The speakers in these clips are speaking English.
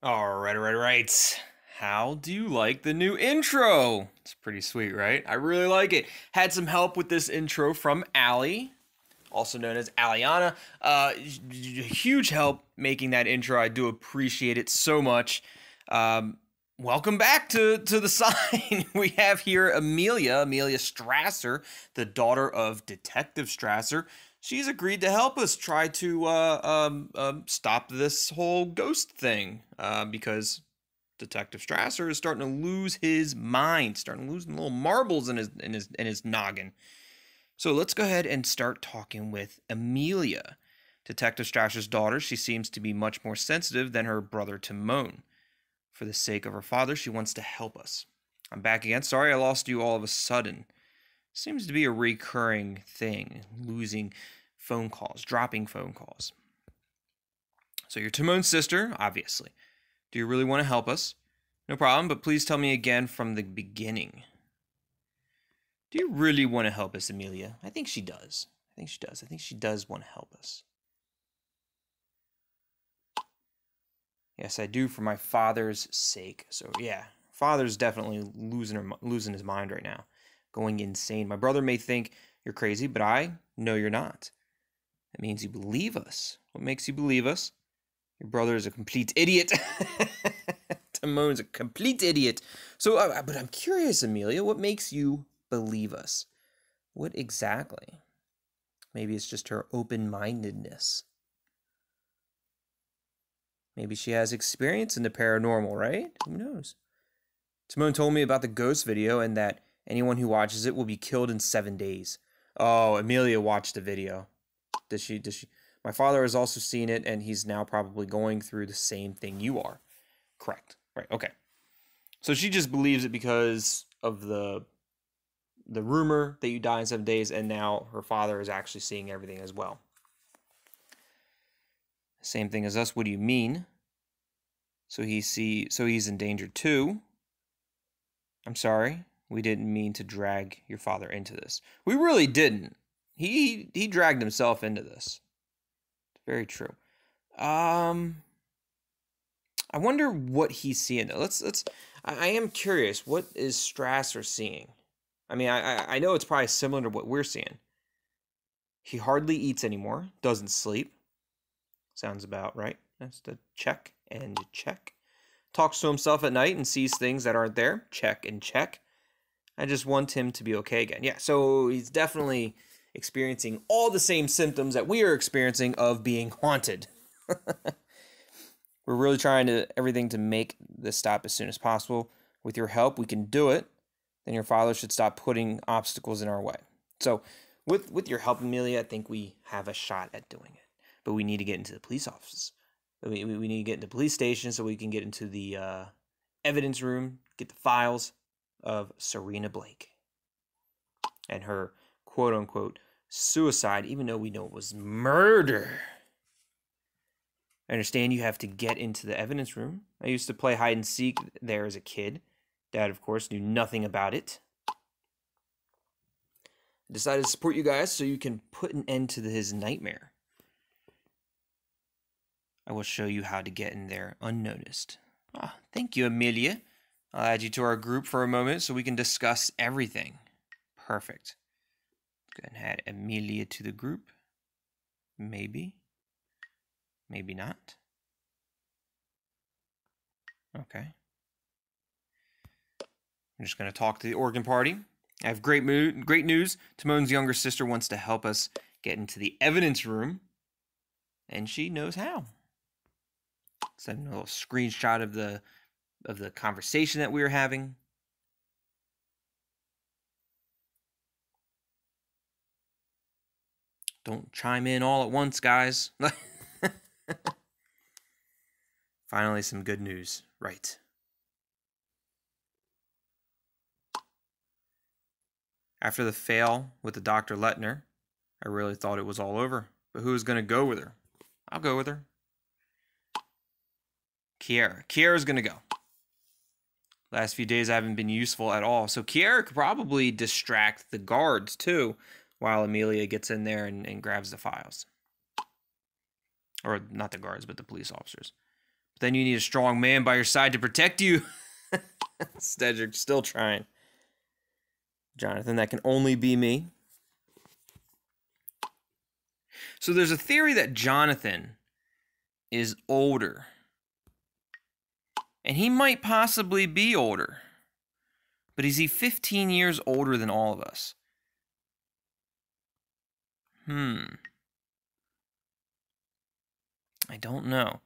All right. How do you like the new intro? It's pretty sweet, right? I really like it. Had some help with this intro from Allie, also known as Aliana. Huge help making that intro. I do appreciate it so much. Welcome back to the sign. We have here Emilia Strasser, the daughter of Detective Strasser. She's agreed to help us try to stop this whole ghost thing because Detective Strasser is starting to lose his mind, starting to lose little marbles in his noggin. So let's go ahead and start talking with Emilia, Detective Strasser's daughter. She seems to be much more sensitive than her brother Timon. For the sake of her father, she wants to help us. I'm back again. Sorry I lost you all of a sudden. Seems to be a recurring thing, losing phone calls, dropping phone calls. So you're Timon's sister, obviously. Do you really want to help us? No problem, but please tell me again from the beginning. Do you really want to help us, Emilia? I think she does. I think she does want to help us. Yes, I do, for my father's sake. So yeah, father's definitely losing his mind right now, going insane. My brother may think you're crazy, but I know you're not. That means you believe us. What makes you believe us? Your brother is a complete idiot. Timon's a complete idiot. So, but I'm curious, Emilia, what makes you believe us? What exactly? Maybe it's just her open-mindedness. Maybe she has experience in the paranormal, right? Who knows? Timon told me about the ghost video and that anyone who watches it will be killed in 7 days. Oh, Emilia watched the video. Does she? My father has also seen it, and he's now probably going through the same thing you are. Correct. Right, okay. So she just believes it because of the rumor that you die in 7 days, and now her father is actually seeing everything as well. Same thing as us. What do you mean? So he's in danger too. I'm sorry. We didn't mean to drag your father into this. We really didn't. He dragged himself into this. It's very true. I wonder what he's seeing. I am curious. What is Strasser seeing? I mean, I know it's probably similar to what we're seeing. He hardly eats anymore. Doesn't sleep. Sounds about right. That's the check and check. Talks to himself at night and sees things that aren't there. Check and check. I just want him to be okay again. Yeah, so he's definitely experiencing all the same symptoms that we are experiencing of being haunted. We're really trying everything to make this stop as soon as possible. With your help, we can do it. Then your father should stop putting obstacles in our way. So, with your help, Emilia, I think we have a shot at doing it. But we need to get into the police office. We need to get into the police station so we can get into the evidence room, get the files of Serena Blake and her quote-unquote suicide, even though we know it was murder. I understand you have to get into the evidence room. I used to play hide and seek there as a kid. Dad, of course, knew nothing about it. I decided to support you guys so you can put an end to his nightmare. I will show you how to get in there unnoticed. Ah, thank you, Emilia. I'll add you to our group for a moment so we can discuss everything. Perfect. Go ahead and add Emilia to the group. Maybe. Maybe not. Okay. I'm just going to talk to the organ party. I have great news. Timon's younger sister wants to help us get into the evidence room, and she knows how. Send a little screenshot of the conversation that we were having. Don't chime in all at once, guys. Finally, some good news. Right. After the fail with the Dr. Leitner, I really thought it was all over. But who was going to go with her? I'll go with her. Kiara. Kiara's going to go. Last few days I haven't been useful at all. So Kiara could probably distract the guards too while Emilia gets in there and grabs the files. Or not the guards, but the police officers. Then you need a strong man by your side to protect you. Cedric still trying. Jonathan, that can only be me. So there's a theory that Jonathan is older. And he might possibly be older. But is he 15 years older than all of us? I don't know.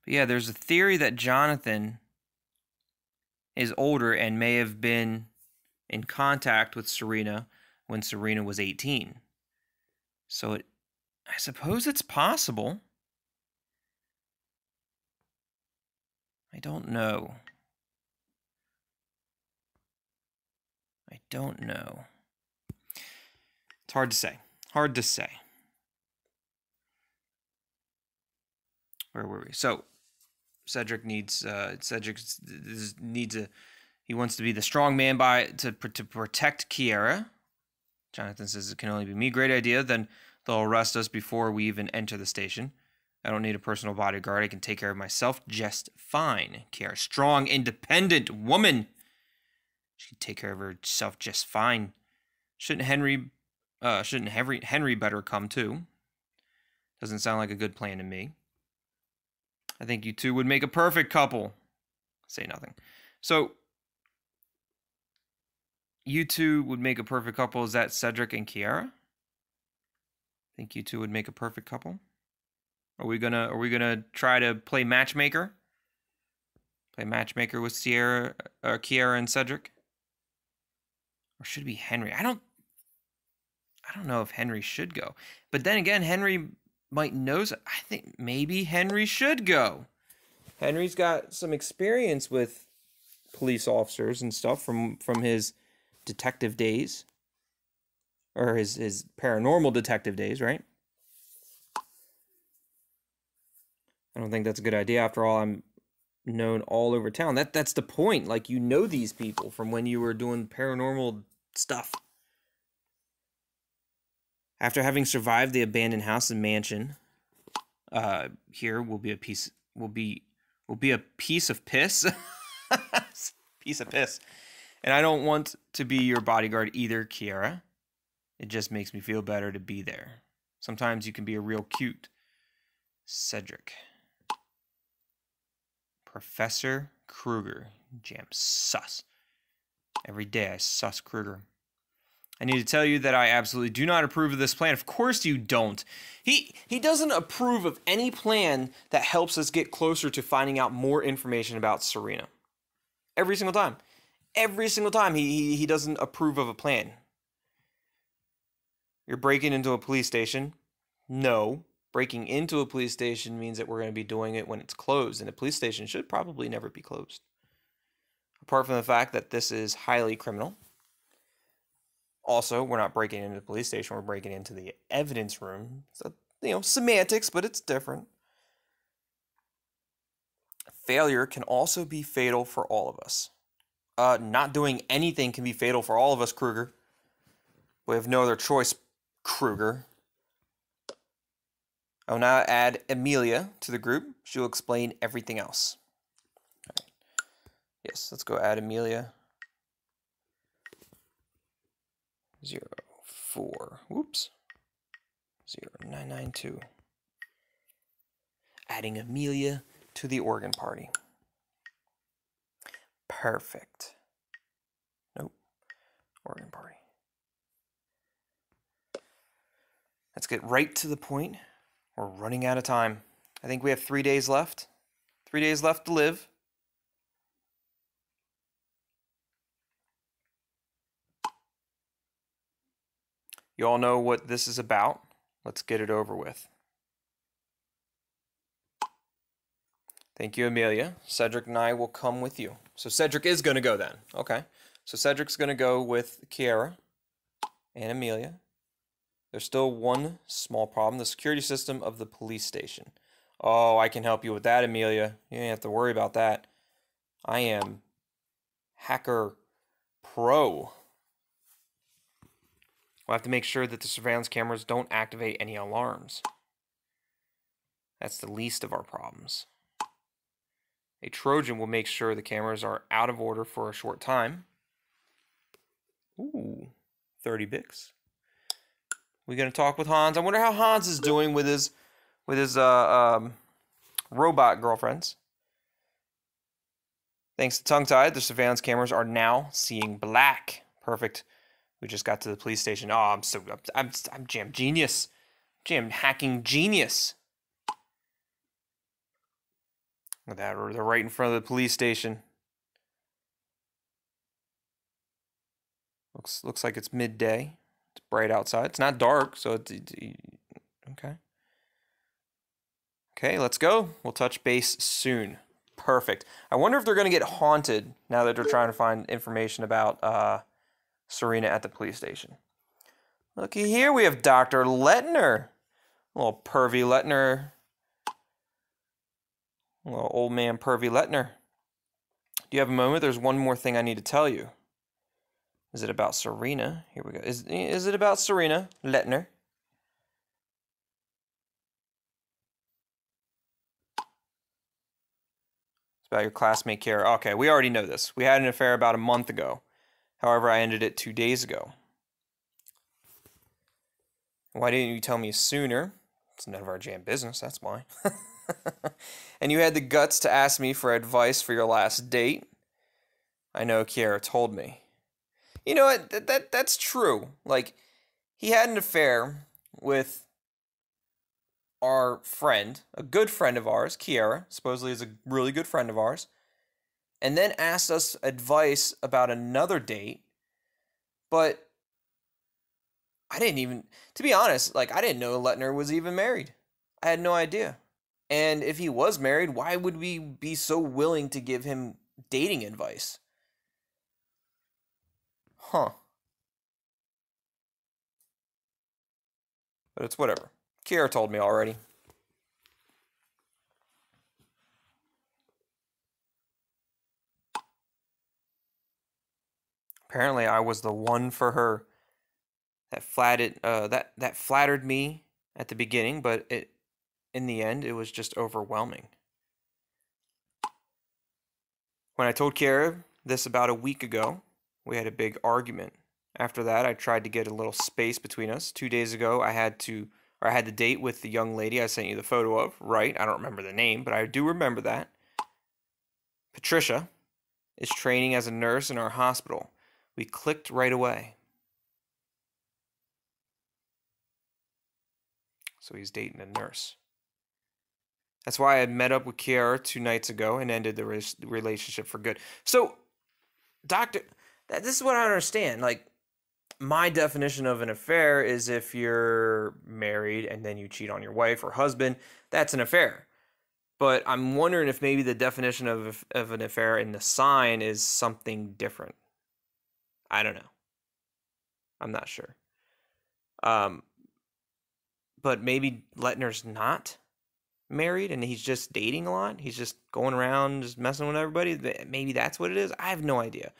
But yeah, there's a theory that Jonathan is older and may have been in contact with Serena when Serena was 18. So I suppose it's possible. I don't know. I don't know. It's hard to say. Hard to say. Where were we? So Cedric needs he wants to be the strong man to protect Kiara. Jonathan says it can only be me. Great idea. Then they'll arrest us before we even enter the station. I don't need a personal bodyguard. I can take care of myself just fine. Kiara, strong, independent woman. She can take care of herself just fine. Shouldn't Henry better come too? Doesn't sound like a good plan to me. I think you two would make a perfect couple. Say nothing. So, you two would make a perfect couple. Is that Cedric and Kiara? Think you two would make a perfect couple? Are we gonna try to play matchmaker? Play matchmaker with Kiara and Cedric? Or should it be Henry? I don't know if Henry should go. But then again, Henry might know. I think maybe Henry should go. Henry's got some experience with police officers and stuff from his detective days. Or his paranormal detective days, right? I don't think that's a good idea. After all, I'm known all over town. That's the point. Like, you know these people from when you were doing paranormal stuff. After having survived the abandoned house and mansion, here will be a piece of piss. Piece of piss. And I don't want to be your bodyguard either, Kiara. It just makes me feel better to be there. Sometimes you can be a real cute. Cedric. Professor Kruger. Jam sus. Every day I sus Kruger. I need to tell you that I absolutely do not approve of this plan. Of course you don't. He doesn't approve of any plan that helps us get closer to finding out more information about Serena. Every single time. Every single time he doesn't approve of a plan. You're breaking into a police station? No. Breaking into a police station means that we're going to be doing it when it's closed, and a police station should probably never be closed. Apart from the fact that this is highly criminal. Also, we're not breaking into the police station, we're breaking into the evidence room. So, semantics, but it's different. Failure can also be fatal for all of us. Not doing anything can be fatal for all of us, Kruger. We have no other choice, Kruger. I'll now add Emilia to the group. She'll explain everything else. Right. Yes, let's go add Emilia. 04. Whoops. 0992. Adding Emilia to the organ party. Perfect. Nope. Organ party. Let's get right to the point. We're running out of time. I think we have 3 days left. 3 days left to live. You all know what this is about. Let's get it over with. Thank you, Emilia. Cedric and I will come with you. So Cedric is going to go then. Okay. So Cedric's going to go with Kiara and Emilia. There's still one small problem. The security system of the police station. Oh, I can help you with that, Emilia. You don't have to worry about that. I am Hacker Pro. We'll have to make sure that the surveillance cameras don't activate any alarms. That's the least of our problems. A Trojan will make sure the cameras are out of order for a short time. Ooh, 30 bics. We're gonna talk with Hans. I wonder how Hans is doing with his robot girlfriends. Thanks to Tongue-Tied, the surveillance cameras are now seeing black. Perfect. We just got to the police station. Oh, I'm jam genius. Jam hacking genius. Look at that. They're right in front of the police station. Looks like it's midday. It's bright outside. It's not dark, so it's okay. Okay, let's go. We'll touch base soon. Perfect. I wonder if they're going to get haunted now that they're trying to find information about Serena at the police station. Looky here, we have Dr. Leitner. Little pervy Leitner. Little old man pervy Leitner. Do you have a moment? There's one more thing I need to tell you. Is it about Serena? Here we go. Is it about Serena Leitner? It's about your classmate Kara. Okay, we already know this. We had an affair about a month ago. However, I ended it 2 days ago. Why didn't you tell me sooner? It's none of our jam business, that's why. And you had the guts to ask me for advice for your last date? I know Kiara told me. You know what? That's true. Like, he had an affair with our friend, a good friend of ours, Kiara, supposedly is a really good friend of ours, and then asked us advice about another date, but I didn't even, to be honest, like, I didn't know Leitner was even married. I had no idea. And if he was married, why would we be so willing to give him dating advice? Huh. But it's whatever. Kiara told me already. Apparently, I was the one for her. That flattered me at the beginning, but in the end, it was just overwhelming. When I told Kiara this about a week ago, we had a big argument. After that, I tried to get a little space between us. 2 days ago, I had the date with the young lady I sent you the photo of, right? I don't remember the name, but I do remember that. Patricia is training as a nurse in our hospital. We clicked right away. So he's dating a nurse. That's why I had met up with Kiara 2 nights ago and ended the relationship for good. So, doctor, this is what I understand. Like, my definition of an affair is if you're married and then you cheat on your wife or husband, that's an affair. But I'm wondering if maybe the definition of an affair in the sign is something different. I don't know. I'm not sure. But maybe Leitner's not married and he's just dating a lot. He's just going around just messing with everybody. Maybe that's what it is. I have no idea.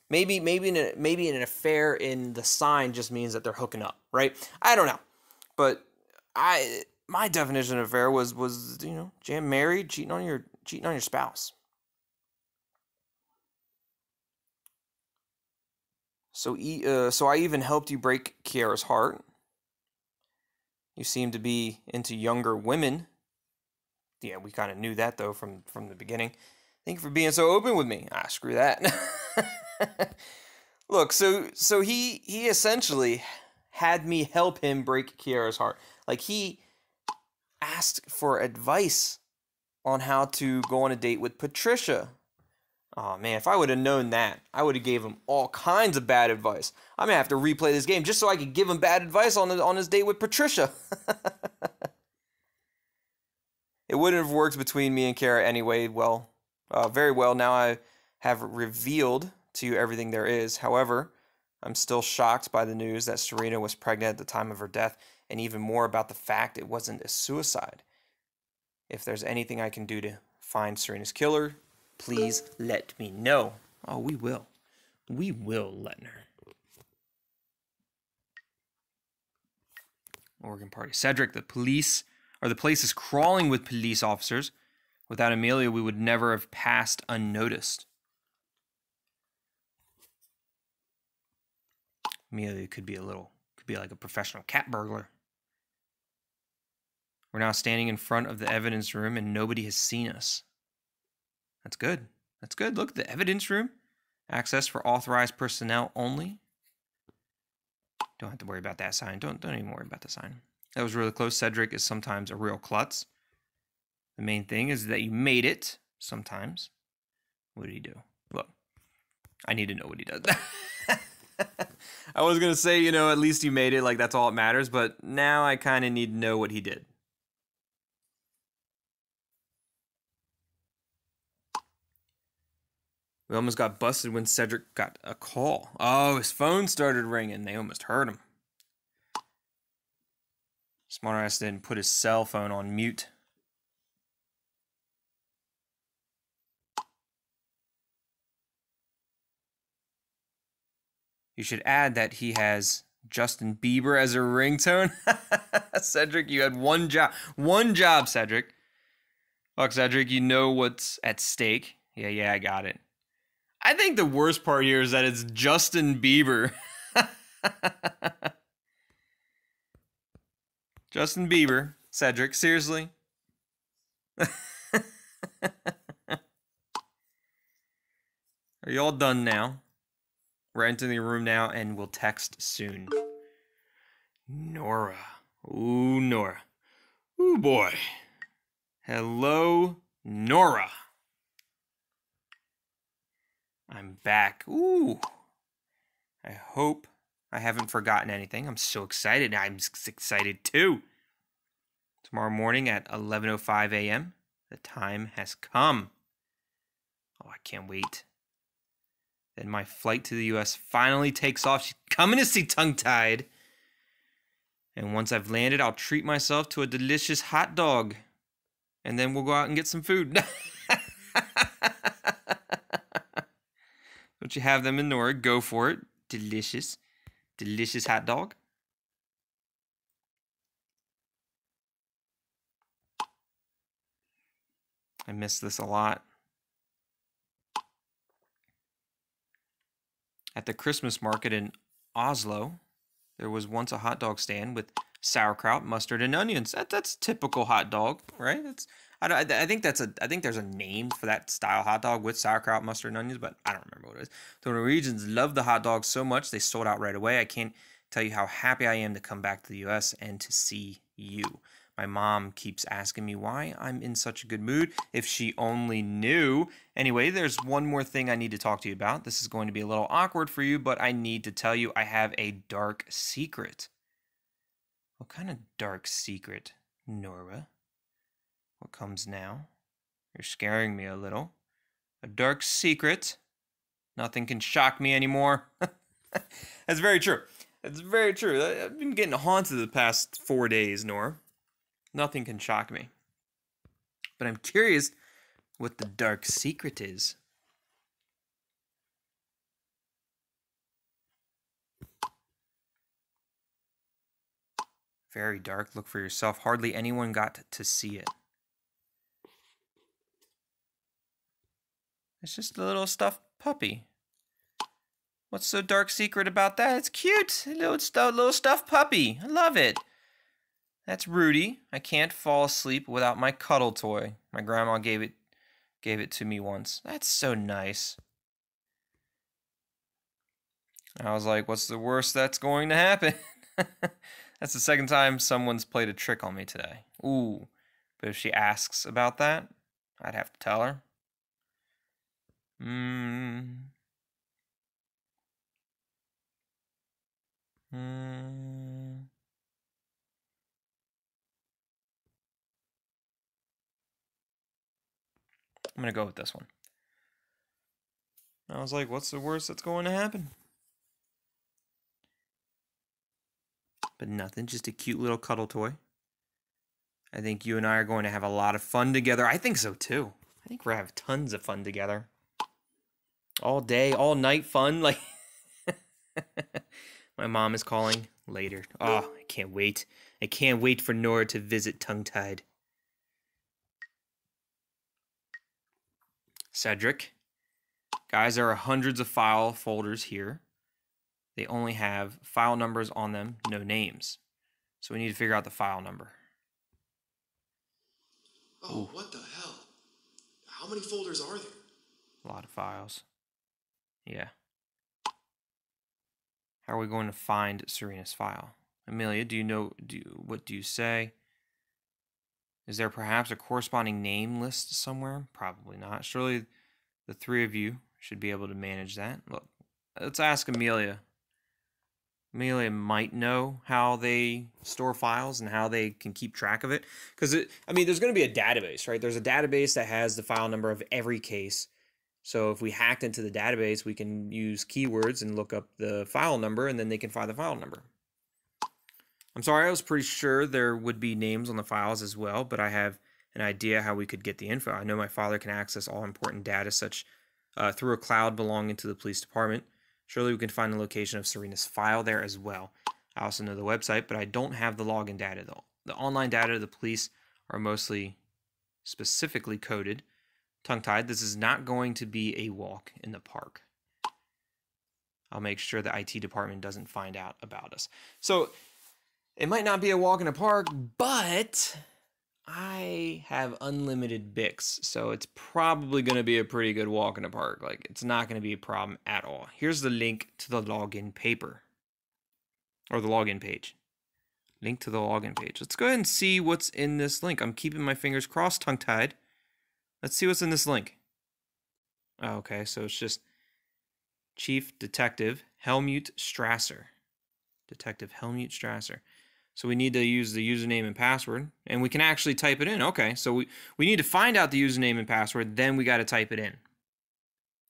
Maybe an affair in the sign just means that they're hooking up, right? I don't know. But my definition of affair was jam married, cheating on your spouse. So I even helped you break Kiara's heart. You seem to be into younger women. Yeah, we kind of knew that, though, from the beginning. Thank you for being so open with me. Screw that. Look, so he essentially had me help him break Kiara's heart. Like, he asked for advice on how to go on a date with Patricia. Oh, man, if I would have known that, I would have gave him all kinds of bad advice. I'm going to have to replay this game just so I could give him bad advice on his date with Patricia. It wouldn't have worked between me and Kara anyway. Well, very well. Now I have revealed to you everything there is. However, I'm still shocked by the news that Serena was pregnant at the time of her death, and even more about the fact it wasn't a suicide. If there's anything I can do to find Serena's killer, please let me know. Oh, we will. We will, Leitner. Oregon Party. Cedric, the place is crawling with police officers. Without Emilia, we would never have passed unnoticed. Emilia could be like a professional cat burglar. We're now standing in front of the evidence room and nobody has seen us. That's good. That's good. Look, the evidence room. Access for authorized personnel only. Don't have to worry about that sign. Don't even worry about the sign. That was really close. Cedric is sometimes a real klutz. The main thing is that you made it sometimes. What did he do? Look, I need to know what he does. I was going to say, you know, at least you made it. Like, that's all that matters. But now I kind of need to know what he did. We almost got busted when Cedric got a call. Oh, his phone started ringing. They almost heard him. Smartass didn't put his cell phone on mute. You should add that he has Justin Bieber as a ringtone. Cedric, you had one job. One job, Cedric. Look, Cedric, you know what's at stake. Yeah, I got it. I think the worst part here is that it's Justin Bieber. Justin Bieber. Cedric, seriously? Are you all done now? We're entering the room now and we'll text soon. Nora. Ooh, Nora. Ooh, boy. Hello, Nora. I'm back. Ooh. I hope I haven't forgotten anything. I'm so excited. I'm excited too. Tomorrow morning at 11:05 a.m. The time has come. Oh, I can't wait. Then my flight to the U.S. finally takes off. She's coming to see Tongue-Tied. And once I've landed, I'll treat myself to a delicious hot dog. And then we'll go out and get some food. Don't you have them in Nora? Go for it. Delicious. Delicious hot dog. I miss this a lot. At the Christmas market in Oslo, there was once a hot dog stand with sauerkraut, mustard, and onions. That's typical hot dog, right? I think there's a name for that style hot dog with sauerkraut, mustard, and onions, but I don't remember what it is. The Norwegians love the hot dog so much they sold out right away. I can't tell you how happy I am to come back to the U.S. and to see you. My mom keeps asking me why I'm in such a good mood. If she only knew. Anyway, there's one more thing I need to talk to you about. This is going to be a little awkward for you, but I need to tell you I have a dark secret. What kind of dark secret, Nora? What comes now? You're scaring me a little. A dark secret. Nothing can shock me anymore. That's very true. That's very true. I've been getting haunted the past 4 days, Nora. Nothing can shock me. But I'm curious what the dark secret is. Very dark. Look for yourself. Hardly anyone got to see it. It's just a little stuffed puppy. What's so dark secret about that? It's cute. A little stuffed puppy. I love it. That's Rudy. I can't fall asleep without my Cuddle toy. My grandma gave it to me once. That's so nice. I was like, what's the worst that's going to happen? That's the second time someone's played a trick on me today. Ooh. But if she asks about that, I'd have to tell her. I'm going to go with this one. I was like, what's the worst that's going to happen? But nothing, just a cute little cuddle toy. I think you and I are going to have a lot of fun together. I think so too. I think we're going to have tons of fun together. All day, all night fun. Like, my mom is calling later. Oh, I can't wait. I can't wait for Nora to visit Tongue-Tied. Cedric. Guys, there are hundreds of file folders here. They only have file numbers on them, no names. So we need to figure out the file number. Oh, ooh. What the hell? How many folders are there? A lot of files. Yeah. How are we going to find Serena's file? Emilia, what do you say? Is there perhaps a corresponding name list somewhere? Probably not. Surely the three of you should be able to manage that. Look, let's ask Emilia. Emilia might know how they store files and how they can keep track of it. Because, there's going to be a database, right? There's a database that has the file number of every case. So if we hacked into the database, we can use keywords and look up the file number, and then they can find the file number. I'm sorry, I was pretty sure there would be names on the files as well, but I have an idea how we could get the info. I know my father can access all important data such through a cloud belonging to the police department. Surely we can find the location of Serena's file there as well. I also know the website, but I don't have the login data though. The online data of the police are mostly specifically coded. Tongue-tied, this is not going to be a walk in the park. I'll make sure the IT department doesn't find out about us. So it might not be a walk in the park, but I have unlimited Bics, so it's probably going to be a pretty good walk in the park. Like, it's not going to be a problem at all. Here's the link to the login paper, or the login page. Link to the login page. Let's go ahead and see what's in this link. I'm keeping my fingers crossed, tongue-tied. Let's see what's in this link. Oh, okay, so it's just Chief Detective Helmut Strasser. Detective Helmut Strasser. So we need to use the username and password, and we can actually type it in. Okay, so we need to find out the username and password, then we got to type it in.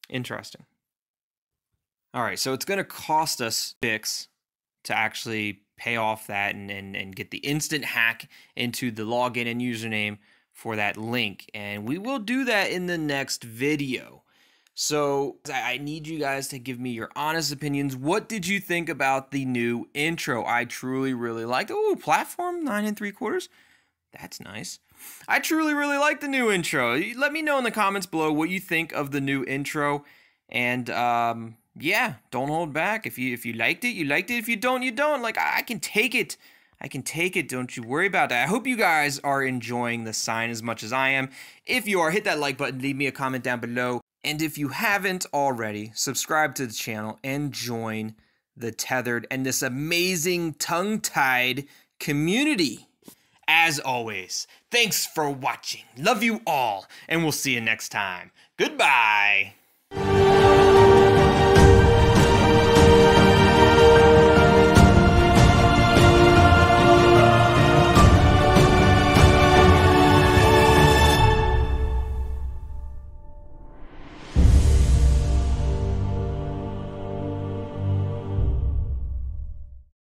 Interesting. All right, so it's going to cost us Bics to actually pay off that and get the instant hack into the login and username for that link, and we will do that in the next video. So I need you guys to give me your honest opinions. What did you think about the new intro? I truly really liked it. Ooh, platform 9 3/4. That's nice. I truly really like the new intro. Let me know in the comments below what you think of the new intro. And yeah, don't hold back. If you liked it, you liked it. If you don't, you don't. Like, I can take it. I can take it. Don't you worry about that. I hope you guys are enjoying the sign as much as I am. If you are, hit that like button. Leave me a comment down below. And if you haven't already, subscribe to the channel and join the Tethered and this amazing tongue-tied community. As always, thanks for watching. Love you all, and we'll see you next time. Goodbye.